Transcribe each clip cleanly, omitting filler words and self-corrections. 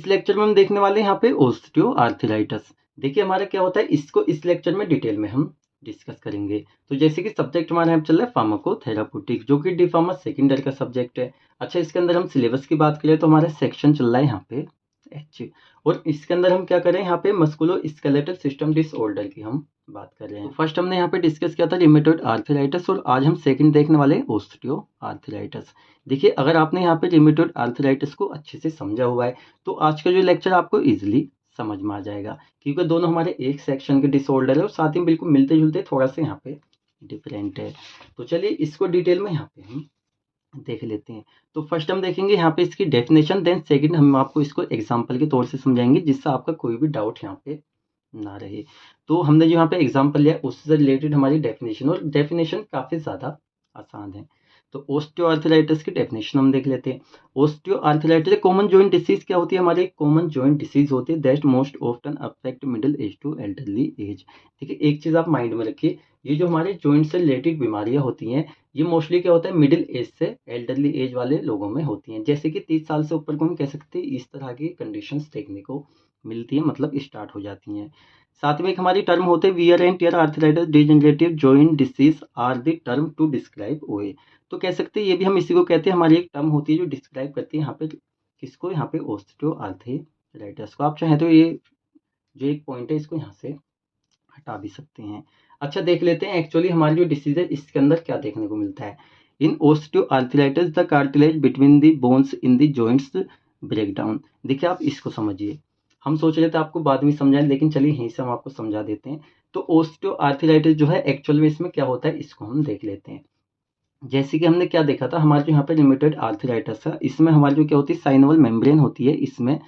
Lecture में हम देखने वाले हैं यहाँ पे ऑस्टियोआर्थराइटिस। देखिए हमारा क्या होता है, इसको इस लेक्चर में डिटेल में हम डिस्कस करेंगे। तो जैसे कि सब्जेक्ट हमारा यहाँ चल रहा है फार्माकोथेराप्यूटिक, जो कि डी फार्मा सेकेंड ईयर का सब्जेक्ट है। अच्छा, इसके अंदर हम सिलेबस की बात करें तो हमारा सेक्शन चल रहा है यहाँ पे एच, और इसके अंदर हम क्या करें, यहाँ पे मस्कुलो स्केलेटल सिस्टम डिसऑर्डर की हम बात कर रहे हैं। तो फर्स्ट हमने यहाँ पे डिस्कस किया था रिमेटॉइड आर्थराइटिस, और आज हम सेकंड देखने वाले हैं ऑस्टियोआर्थराइटिस। देखिए अगर आपने यहाँ पे रिमेटॉइड आर्थराइटिस को अच्छे से समझा हुआ है तो आज का जो लेक्चर आपको इजीली समझ में आ जाएगा, क्योंकि दोनों हमारे एक सेक्शन के डिसऑर्डर है और साथ ही बिल्कुल मिलते जुलते, थोड़ा सा यहाँ पे डिफरेंट है। तो चलिए इसको डिटेल में यहाँ पे हम देख लेते हैं। तो फर्स्ट हम देखेंगे यहाँ पे इसकी डेफिनेशन, देन सेकंड हम आपको इसको एग्जांपल के तौर से समझाएंगे जिससे आपका कोई भी डाउट यहाँ पे ना रहे। तो हमने जो यहाँ पे एग्जांपल लिया उससे रिलेटेड हमारी डेफिनेशन, और डेफिनेशन काफ़ी ज़्यादा आसान है। तो ऑस्टियोआर्थराइटिस की डेफिनेशन हम देख लेते हैं। ऑस्टियोआर्थराइटिस कॉमन जॉइंट डिसीज क्या होती है, हमारी कॉमन जॉइंट डिसीज होती है that most often affect middle age to elderly age. ठीक है, एक चीज़ आप माइंड में रखिए, ये जो हमारे जॉइंट से रिलेटेड बीमारियां होती हैं ये मोस्टली क्या होता है, मिडिल एज से एल्डरली एज वाले लोगों में होती हैं। जैसे कि 30 साल से ऊपर को हम कह सकते हैं इस तरह की कंडीशंस देखने को मिलती है, मतलब स्टार्ट हो जाती हैं। साथ में एक हमारी टर्म होते हैं wear and tear arthritis degenerative joint disease are the term to describe OA. तो कह सकते हैं ये भी हम इसी को कहते हैं, हमारी एक टर्म होती है जो डिस्क्राइब करती है यहाँ पे किसको, यहाँ पे ऑस्टियोआर्थराइटिस को। आप चाहें तो ये जो एक पॉइंट है इसको यहाँ से हटा भी सकते हैं। अच्छा, देख लेते हैं एक्चुअली हमारी जो डिसीज है इसके अंदर क्या देखने को मिलता है। In osteoarthritis the cartilage between the bones in the joints break down. देखिए आप इसको समझिए, हम सोच रहे थे आपको बाद में समझाएं, लेकिन चलिए यहीं से हम आपको समझा देते हैं। तो ऑस्टियोआर्थराइटिस जो है एक्चुअल में इसमें क्या होता है इसको हम देख लेते हैं। जैसे कि हमने क्या देखा था, हमारे जो यहाँ पे रिमेटॉइड आर्थराइटिस है इसमें हमारी जो क्या होती है साइनोवल मेम्ब्रेन होती है, इसमें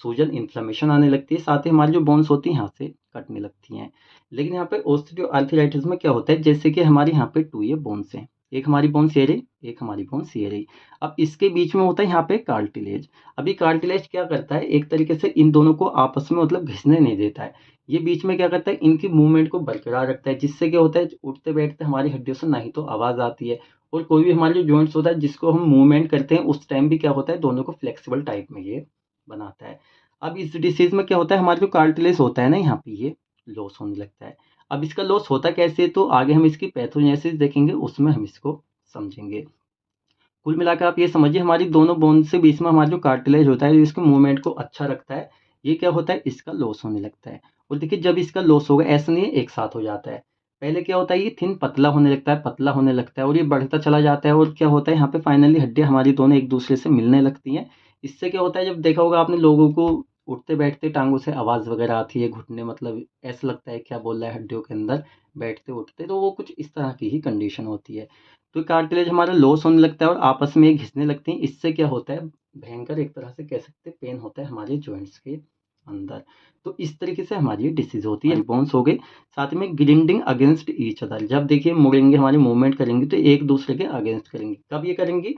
सूजन इन्फ्लेमेशन आने लगती है, साथ ही हमारी जो बोन्स होती है यहाँ से कटने लगती हैं। लेकिन यहाँ पे ऑस्टियोआर्थराइटिस में क्या होता है, जैसे कि हमारे यहाँ पे 2 ये बोन्स हैं, एक हमारी बोन्स ये रही, एक हमारी बोन्स ये रही। अब इसके बीच में होता है यहाँ पे कार्टिलेज। अभी कार्टिलेज क्या करता है, एक तरीके से इन दोनों को आपस में मतलब घिसने नहीं देता है, ये बीच में क्या करता है इनकी मूवमेंट को बरकरार रखता है, जिससे क्या होता है उठते बैठते हमारी हड्डियों से ना ही तो आवाज़ आती है, और कोई भी हमारे जो जॉइंट्स होता है जिसको हम मूवमेंट करते हैं उस टाइम भी क्या होता है दोनों को फ्लेक्सिबल टाइप में ये बनाता है। अब इस डिसीज में क्या होता है, हमारा जो कार्टिलेज होता है ना यहाँ पे ये लॉस होने लगता है। अब इसका लॉस होता कैसे, तो आगे हम इसकी पैथोजेनेसिस देखेंगे उसमें हम इसको समझेंगे। कुल मिलाकर आप ये समझिए हमारी दोनों बोन से बीच में हमारा जो कार्टिलेज होता है इसके मूवमेंट को अच्छा रखता है, ये क्या होता है इसका लॉस होने लगता है। और देखिए जब इसका लॉस होगा ऐसा नहीं है एक साथ हो जाता है, पहले क्या होता है ये थिन पतला होने लगता है, पतला होने लगता है और ये बढ़ता चला जाता है, और क्या होता है यहाँ पे फाइनली हड्डियाँ हमारी दोनों एक दूसरे से मिलने लगती हैं। इससे क्या होता है, जब देखा होगा आपने लोगों को उठते बैठते टांगों से आवाज़ वगैरह आती है, घुटने मतलब ऐसा लगता है क्या बोल रहा है हड्डियों के अंदर बैठते उठते, तो वो कुछ इस तरह की ही कंडीशन होती है। तो कार्टिलेज हमारा लॉस होने लगता है और आपस में घिसने लगती हैं, इससे क्या होता है भयंकर एक तरह से कह सकते हैं पेन होता है हमारे जॉइंट्स के अंदर। तो इस तरीके से हमारी डिसीज होती है। बोन्स हो गए, साथ में ग्रिंडिंग अगेंस्ट ईच अदर, जब देखिए मुड़ेंगे हमारी मूवमेंट करेंगे तो एक दूसरे के अगेंस्ट करेंगे, कब ये करेंगे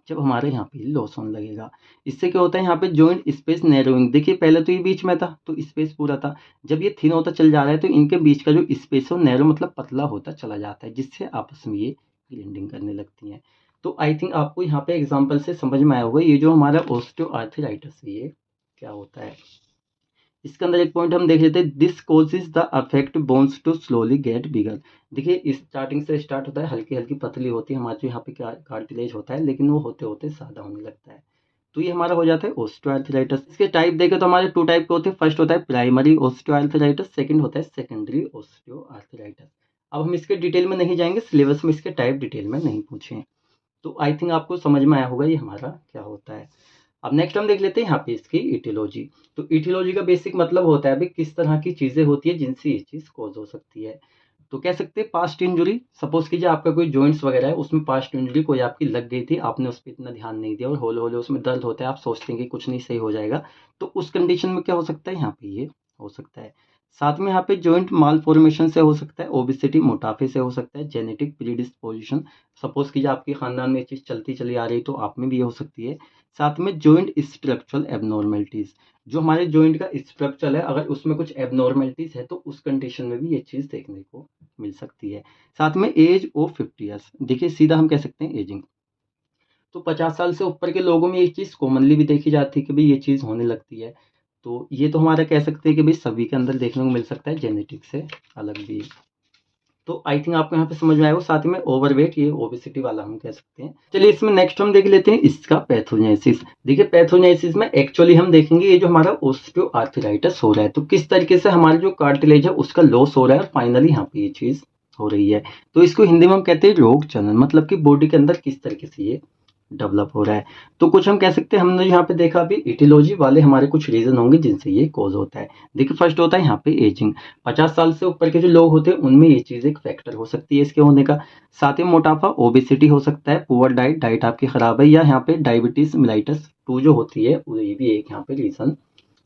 जब हमारे यहाँ पे लॉस होने लगेगा। इससे क्या होता है यहाँ पे जॉइंट स्पेस नैरोइंग, देखिए पहले तो ये बीच में था तो स्पेस पूरा था, जब ये थिन होता चल जा रहा है तो इनके बीच का जो स्पेस है वो नैरो मतलब पतला होता चला जाता है, जिससे आपस में ये ग्राइंडिंग करने लगती हैं। तो आई थिंक आपको यहाँ पे एग्जाम्पल से समझ में आया होगा ये जो हमारा ऑस्टियोआर्थराइटिस है ये क्या होता है। इसके अंदर एक पॉइंट हम देख लेते हैं, this causes the affect bones to slowly get bigger. देखिए स्टार्टिंग से स्टार्ट होता है हल्की हल्की पतली होती है हमारे जो यहाँ पे कार्टिलेज होता है, लेकिन वो होते होते सादा होने लगता है। तो ये हमारा हो जाता है ऑस्टियोआर्थराइटिस। इसके टाइप देखें तो हमारे 2 टाइप के होते हैं, फर्स्ट होता है प्राइमरी ऑस्टियोआर्थराइटिस, सेकंड होता है सेकेंडरी ऑस्टियोआर्थराइटिस। अब हम इसके डिटेल में नहीं जाएंगे, सिलेबस में इसके टाइप डिटेल में नहीं पूछे। तो आई थिंक आपको समझ में आया होगा ये हमारा क्या होता है। अब नेक्स्ट हम देख लेते हैं यहाँ पे इसकी इटियोलॉजी। तो इटियोलॉजी का बेसिक मतलब होता है अभी किस तरह की चीजें होती है जिनसे ये चीज कॉज हो सकती है। तो कह सकते हैं पास्ट इंजुरी, सपोज कीजिए आपका कोई जॉइंट्स वगैरह है उसमें पास्ट इंजुरी कोई आपकी लग गई थी, आपने उस पर इतना ध्यान नहीं दिया और होले होले उसमें दर्द होता है, आप सोचते हैं कि कुछ नहीं सही हो जाएगा, तो उस कंडीशन में क्या हो सकता है यहाँ पे ये हो सकता है। साथ में यहाँ पे जॉइंट माल फॉर्मेशन से हो सकता है, ओबिसिटी मोटापे से हो सकता है, जेनेटिक प्रीडिस्पोजिशन, सपोज कीजिए आपके खानदान में ये चीज चलती चली आ रही तो आप में भी ये हो सकती है। साथ में जॉइंट स्ट्रक्चरल एबनॉर्मेलिटीज, जो हमारे जॉइंट का स्ट्रक्चर है अगर उसमें कुछ एबनॉर्मेलिटीज है तो उस कंडीशन में भी ये चीज देखने को मिल सकती है। साथ में एज ऑफ 50 ईयर्स, देखिए सीधा हम कह सकते हैं एजिंग। तो 50 साल से ऊपर के लोगों में ये चीज़ कॉमनली भी देखी जाती है कि भाई ये चीज़ होने लगती है। तो ये तो हमारा कह सकते हैं कि भाई सभी के अंदर देखने को मिल सकता है, जेनेटिक्स से अलग भी। तो आई थिंक आपको यहाँ पे समझ में आएगा। साथ ही में ओवरवेट, ये ओबेसिटी वाला हम कह सकते हैं। चलिए इसमें नेक्स्ट हम देख लेते हैं इसका पैथोजेनेसिस। देखिए पैथोजेनेसिस में एक्चुअली हम देखेंगे ये जो हमारा ऑस्टियोआर्थराइटिस हो रहा है, तो किस तरीके से हमारा जो कार्टिलेज है उसका लॉस हो रहा है और फाइनली यहाँ पे ये चीज हो रही है। तो इसको हिंदी में हम कहते हैं रोग जनन, मतलब कि बॉडी के अंदर किस तरीके से ये डेवलप हो रहा है। तो कुछ हम कह सकते हैं, हमने यहाँ पे देखा अभी इटियोलॉजी वाले हमारे कुछ रीजन होंगे जिनसे ये कॉज होता है। देखिए फर्स्ट होता है यहाँ पे एजिंग। 50 साल से ऊपर के जो लोग होते हैं उनमें ये चीज एक फैक्टर हो सकती है इसके होने का। साथ ही मोटापा, ओबेसिटी हो सकता है, पुअर डाइट, डाइट आपकी खराब है, या यहाँ पे डायबिटीज मिलाइटस 2 जो होती है ये भी एक यहाँ पे रीजन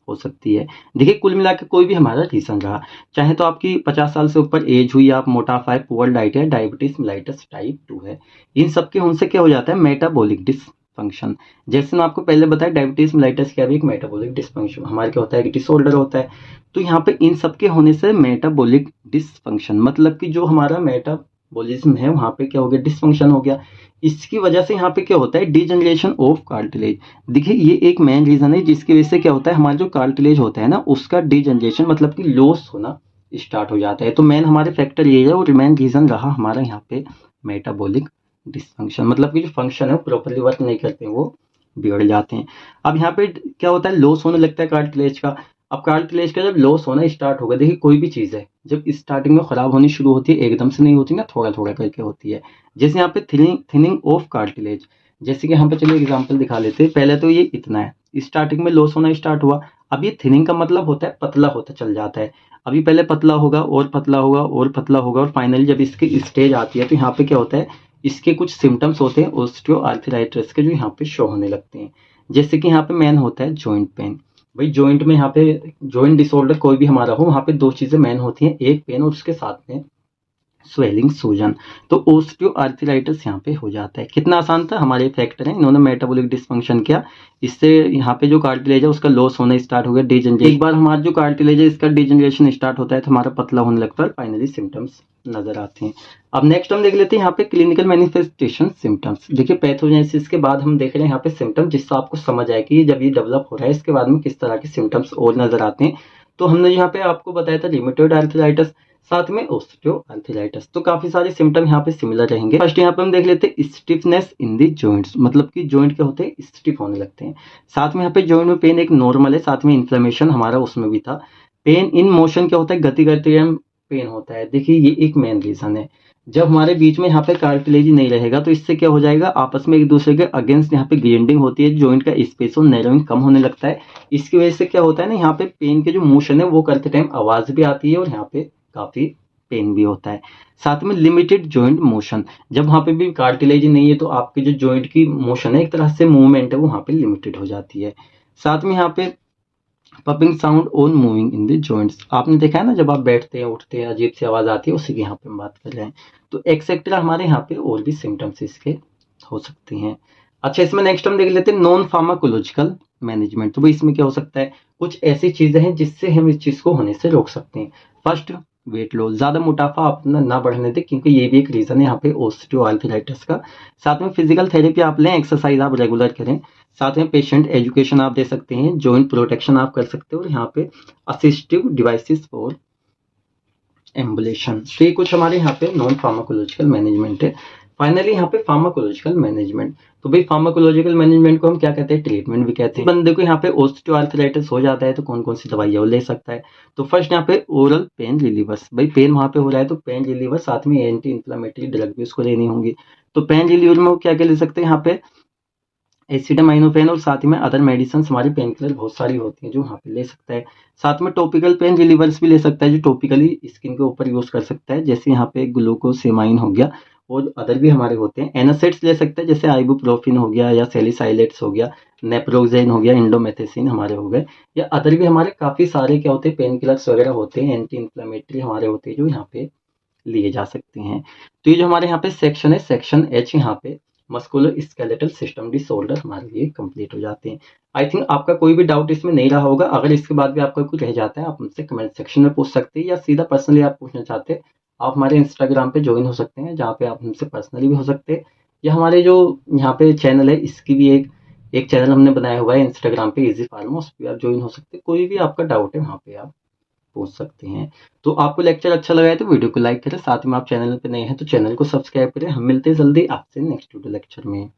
हो सकती है। देखिए कुल मिला के कोई भी हमारा रीजन रहा, चाहे तो आपकी 50 साल से ऊपर एज हुई, आप मोटापा है, पुअर डाइट है, डायबिटीज मिलाइटस टाइप 2 है, इन सबके उनसे क्या हो जाता है मेटाबॉलिक डिसफंक्शन। जैसे मैं आपको पहले बताया डायबिटीज मिलाइटस क्या भी एक मेटाबॉलिक डिसफंक्शन हमारे क्या होता है, एक डिसऑर्डर होता है। तो यहाँ पे इन सबके होने से मेटाबॉलिक डिसफंक्शन, मतलब कि जो हमारा मेटाबॉलिज्म है वहाँ पे क्या हो गया, डिसफंक्शन हो गया। इसकी वजह से यहाँ पे क्या होता है, डीजनरेशन ऑफ कार्टिलेज। देखिए ये एक मेन रीजन है जिसकी वजह से क्या होता है, हमारा जो कार्टिलेज होता है ना उसका डीजनरेशन मतलब कि लॉस होना स्टार्ट हो जाता है। तो मेन हमारे फैक्टर ये है और मेन रीजन रहा हमारा यहाँ पे मेटाबॉलिक डिसफंक्शन, मतलब कि जो फंक्शन है प्रॉपरली वर्क नहीं करते हैं, वो बिगड़ जाते हैं। अब यहाँ पे क्या होता है, लॉस होने लगता है कार्टिलेज का। अब कार्टिलेज का जब लॉस होना स्टार्ट होगा, देखिए कोई भी चीज है जब स्टार्टिंग में खराब होनी शुरू होती है एकदम से नहीं होती ना, थोड़ा थोड़ा करके होती है। जैसे यहाँ पे थिनिंग ऑफ कार्टिलेज, जैसे कि यहाँ पे चलिए एग्जांपल दिखा लेते हैं। पहले तो ये इतना है, स्टार्टिंग में लॉस होना स्टार्ट हुआ। अब ये थिनिंग का मतलब होता है पतला होता चल जाता है। अभी पहले पतला होगा और पतला होगा और पतला होगा और फाइनली जब इसकी स्टेज आती है तो यहाँ पे क्या होता है, इसके कुछ सिम्टम्स होते हैं ऑस्टियोआर्थराइटिस के जो यहाँ पे शो होने लगते हैं। जैसे कि यहाँ पे मेन होता है जॉइंट पेन। भाई जॉइंट में यहाँ पे जॉइंट डिसऑर्डर कोई भी हमारा हो, वहाँ पे 2 चीजें मेन होती हैं, एक पेन और उसके साथ में स्वेलिंग, सूजन। तो ऑस्टियोआर्थराइटिस यहाँ पे हो जाता है। कितना आसान था, हमारे फैक्टर हैं, इन्होंने मेटाबॉलिक डिसफंक्शन किया, इससे यहाँ पे जो कार्टिलेज है उसका लॉस होना स्टार्ट हो गया, डिजनरेशन। एक बार हमारा जो कार्टिलेज है इसका डिजनरेशन स्टार्ट होता है तो हमारा पतला होने लगता है, फाइनली सिम्टम्स नजर आते हैं। अब नेक्स्ट हम देख लेते हैं यहाँ पे क्लिनिकल मैनिफेस्टेशन सिम्टम्स। देखिए पैथोजेनेसिस के बाद हम देख रहे हैं यहाँ पे सिम्टम, जिससे आपको समझ आए कि जब ये डेवलप हो रहा है इसके बाद में किस तरह के सिम्टम्स और नजर आते हैं। तो हमने यहाँ पे आपको बताया था रिमेटॉइड आर्थराइटिस, साथ में ऑस्टियोआर्थराइटिस। तो काफी सारे सिम्टम यहाँ पे सिमिलर रहेंगे। फर्स्ट यहाँ पे हम देख लेते हैं स्टिफनेस इन द जॉइंट्स, मतलब कि जॉइंट क्या होते हैं, स्टिफ होने लगते हैं। साथ में यहाँ पे जॉइंट में पेन एक नॉर्मल है, साथ में इन्फ्लेमेशन हमारा उसमें भी था। पेन इन मोशन क्या होता है, गति करते हुए पेन होता है। देखिए ये एक मेन रीजन है। जब हमारे बीच में यहाँ पे कार्टिलेज नहीं रहेगा तो इससे क्या हो जाएगा, आपस में एक दूसरे के अगेंस्ट यहाँ पे ग्राइंडिंग होती है, जॉइंट का स्पेस और नैरोइंग कम होने लगता है। इसकी वजह से क्या होता है ना, यहाँ पे पेन के जो मोशन है वो करते टाइम आवाज भी आती है और यहाँ पे काफी पेन भी होता है। साथ में लिमिटेड जॉइंट मोशन, जब वहां पे भी कार्टिलेज नहीं है तो आपके जो जॉइंट की मोशन है, एक तरह से मूवमेंट है, वो वहां पे लिमिटेड हो जाती है। साथ में यहाँ पे popping sound on moving in the joints, आपने देखा है ना जब आप बैठते हैं उठते हैं अजीब सी आवाज आती है, उसी की यहाँ पे हम बात कर रहे हैं। तो एक्सेट्रा हमारे यहाँ पे और भी सिम्टम्स इसके हो सकते हैं। अच्छा इसमें नेक्स्ट हम देख लेते हैं नॉन फार्माकोलॉजिकल मैनेजमेंट। तो भाई इसमें क्या हो सकता है, कुछ ऐसी चीजें हैं जिससे हम इस चीज को होने से रोक सकते हैं। फर्स्ट वेट लॉस, ज्यादा मोटापा अपना ना बढ़ने दे, क्योंकि ये भी एक रीजन है यहाँ पे ऑस्टियोआर्थराइटिस का। साथ में फिजिकल थेरेपी आप लें, एक्सरसाइज आप रेगुलर करें। साथ में पेशेंट एजुकेशन आप दे सकते हैं, जॉइंट प्रोटेक्शन आप कर सकते हो, और यहाँ पे असिस्टिव डिवाइसेस फॉर एम्बुलेशन। तो ये कुछ हमारे यहाँ पे नॉन फार्माकोलॉजिकल मैनेजमेंट है। फाइनली यहाँ पे फार्माकोलॉजिकल मैनेजमेंट। तो भाई फार्माकोलॉजिकल मैनेजमेंट को हम क्या कहते हैं, ट्रीटमेंट भी कहते हैं। बंदे को यहाँ पे ऑस्टियोआर्थराइटिस हो जाता है तो कौन कौन सी दवाइयाँ वो ले सकता है। तो फर्स्ट यहाँ पे ओरल पेन रिलीवर्स, भाई पेन वहाँ पे हो रहा है तो पेन रिलीवर, साथ में एंटी इन्फ्लेमेटरी ड्रग भी उसको लेनी होंगी। तो पेन रिलीवर में वो क्या क्या ले सकते हैं, यहाँ पे एसिटामाइनोफेन और साथ में अदर मेडिसिन, हमारी पेन किलर बहुत सारी होती हैं जो वहाँ पे ले सकता है। साथ में टॉपिकल पेन रिलीवर्स भी ले सकता है जो टॉपिकली स्किन के ऊपर यूज कर सकता है, जैसे यहाँ पे ग्लूकोसेमाइन हो गया, और अदर भी हमारे होते हैं। एनासेट्स ले सकते हैं, जैसे आइबुप्रोफिन हो गया या सेलिसाइलेट्स हो गया, नेप्रोक्सेन हो गया, इंडोमेथेसिन हमारे हो गए, या अदर भी हमारे काफी सारे क्या होते हैं पेन किलर्स वगैरह होते हैं, एंटी इन्फ्लेमेटरी हमारे होते हैं जो यहाँ पे लिए जा सकते हैं। तो ये जो हमारे यहाँ पे सेक्शन है, सेक्शन एच, यहाँ पे मस्कुलर स्केलेटल सिस्टम डिसऑर्डर हमारे लिए कंप्लीट हो जाते हैं। आई थिंक आपका कोई भी डाउट इसमें नहीं रहा होगा। अगर इसके बाद भी आपका कुछ रह जाता है आप मुझसे कमेंट सेक्शन में पूछ सकते हैं, या सीधा पर्सनली आप पूछना चाहते हैं आप हमारे इंस्टाग्राम पे ज्वाइन हो सकते हैं, जहाँ पे आप हमसे पर्सनली भी हो सकते हैं, या हमारे जो यहाँ पे चैनल है इसकी भी एक चैनल हमने बनाया हुआ है इंस्टाग्राम पे इजी फार्मा, उस पर आप ज्वाइन हो सकते हैं। कोई भी आपका डाउट है वहाँ पे आप पूछ सकते हैं। तो आपको लेक्चर अच्छा लगा है तो वीडियो को लाइक करें, साथ में आप चैनल पे नए हैं तो चैनल को सब्सक्राइब करें। हम मिलते हैं जल्दी आपसे नेक्स्ट वीडियो लेक्चर में।